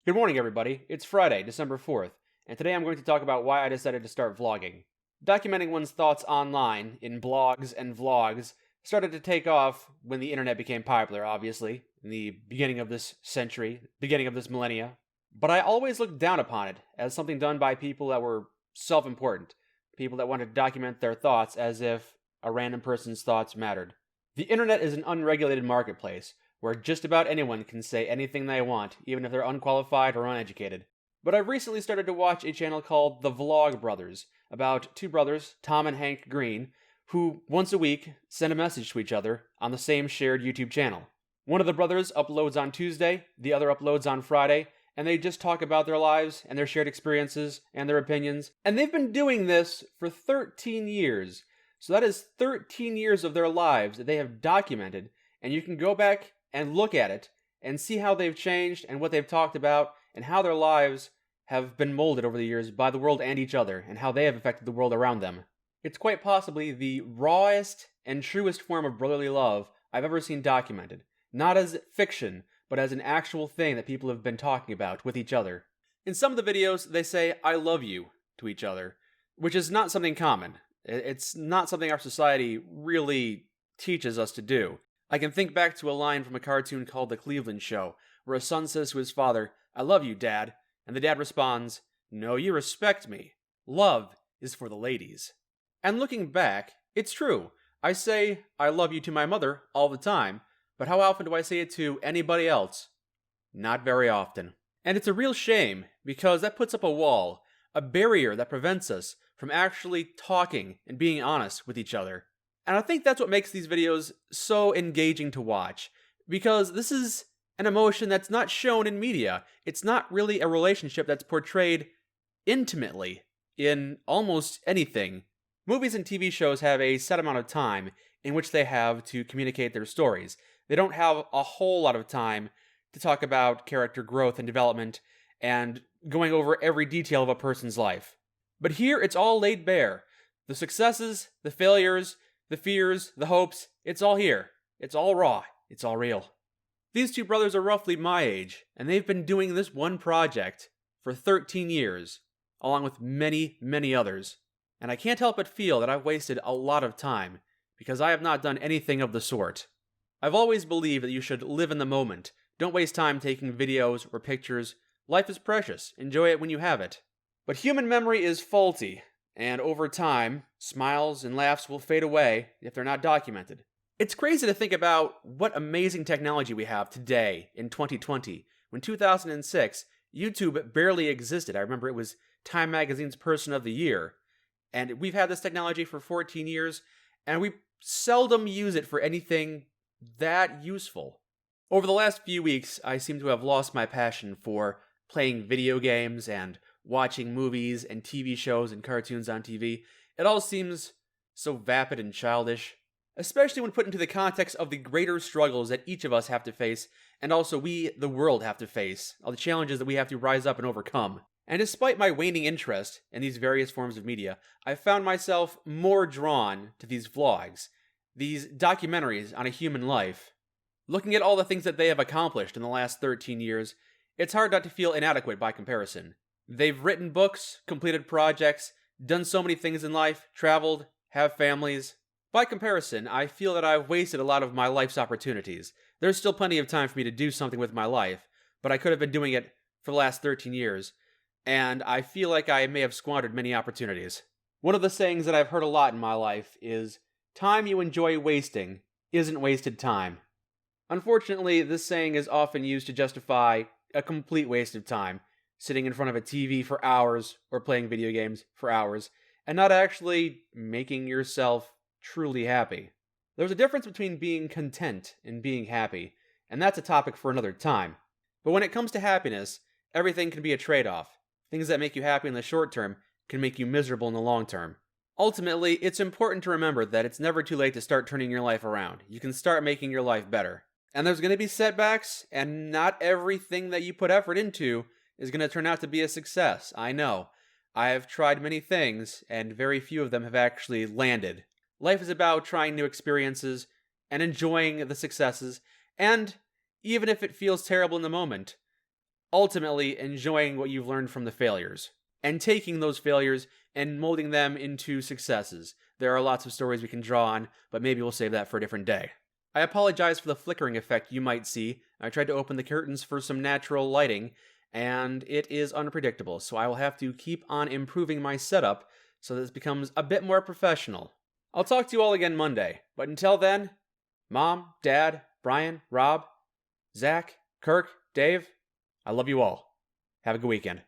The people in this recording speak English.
Good morning, everybody. It's Friday, December 4th, and today I'm going to talk about why I decided to start vlogging. Documenting one's thoughts online, in blogs and vlogs, started to take off when the internet became popular, obviously, in the beginning of this century, beginning of this millennia. But I always looked down upon it as something done by people that were self-important, people that wanted to document their thoughts as if a random person's thoughts mattered. The internet is an unregulated marketplace, where just about anyone can say anything they want, even if they're unqualified or uneducated. But I've recently started to watch a channel called The Vlog Brothers, about two brothers, Tom and Hank Green, who once a week send a message to each other on the same shared YouTube channel. One of the brothers uploads on Tuesday, the other uploads on Friday, and they just talk about their lives and their shared experiences and their opinions. And they've been doing this for 13 years. So that is 13 years of their lives that they have documented, and you can go back and look at it and see how they've changed and what they've talked about and how their lives have been molded over the years by the world and each other and how they have affected the world around them. It's quite possibly the rawest and truest form of brotherly love I've ever seen documented, not as fiction, but as an actual thing that people have been talking about with each other. In some of the videos, they say, "I love you," to each other, which is not something common. It's not something our society really teaches us to do. I can think back to a line from a cartoon called The Cleveland Show, where a son says to his father, "I love you, Dad," and the dad responds, "No, you respect me. Love is for the ladies." And looking back, it's true. I say I love you to my mother all the time, but how often do I say it to anybody else? Not very often. And it's a real shame, because that puts up a wall, a barrier that prevents us from actually talking and being honest with each other. And I think that's what makes these videos so engaging to watch, because this is an emotion that's not shown in media. It's not really a relationship that's portrayed intimately in almost anything. Movies and TV shows have a set amount of time in which they have to communicate their stories. They don't have a whole lot of time to talk about character growth and development and going over every detail of a person's life. But here it's all laid bare. The successes, the failures, the fears, the hopes, it's all here. It's all raw. It's all real. These two brothers are roughly my age, and they've been doing this one project for 13 years, along with many, many others. And I can't help but feel that I've wasted a lot of time, because I have not done anything of the sort. I've always believed that you should live in the moment. Don't waste time taking videos or pictures. Life is precious. Enjoy it when you have it. But human memory is faulty, and over time, smiles and laughs will fade away if they're not documented. It's crazy to think about what amazing technology we have today in 2020. When 2006, YouTube barely existed. I remember it was Time Magazine's Person of the Year. And we've had this technology for 14 years, and we seldom use it for anything that useful. Over the last few weeks, I seem to have lost my passion for playing video games and watching movies and TV shows and cartoons on TV. It all seems so vapid and childish, especially when put into the context of the greater struggles that each of us have to face, and also we, the world, have to face, all the challenges that we have to rise up and overcome. And despite my waning interest in these various forms of media, I've found myself more drawn to these vlogs, these documentaries on a human life. Looking at all the things that they have accomplished in the last 13 years, it's hard not to feel inadequate by comparison. They've written books, completed projects, done so many things in life, traveled, have families. By comparison, I feel that I've wasted a lot of my life's opportunities. There's still plenty of time for me to do something with my life, but I could have been doing it for the last 13 years, and I feel like I may have squandered many opportunities. One of the sayings that I've heard a lot in my life is, "Time you enjoy wasting isn't wasted time." Unfortunately, this saying is often used to justify a complete waste of time, sitting in front of a TV for hours or playing video games for hours, and not actually making yourself truly happy. There's a difference between being content and being happy, and that's a topic for another time. But when it comes to happiness, everything can be a trade-off. Things that make you happy in the short term can make you miserable in the long term. Ultimately, it's important to remember that it's never too late to start turning your life around. You can start making your life better. And there's going to be setbacks, and not everything that you put effort into is going to turn out to be a success. I know. I have tried many things, and very few of them have actually landed. Life is about trying new experiences and enjoying the successes, and even if it feels terrible in the moment, ultimately enjoying what you've learned from the failures and taking those failures and molding them into successes. There are lots of stories we can draw on, but maybe we'll save that for a different day. I apologize for the flickering effect you might see. I tried to open the curtains for some natural lighting, and it is unpredictable, so I will have to keep on improving my setup so that this becomes a bit more professional. I'll talk to you all again Monday, but until then, Mom, Dad, Brian, Rob, Zach, Kirk, Dave, I love you all. Have a good weekend.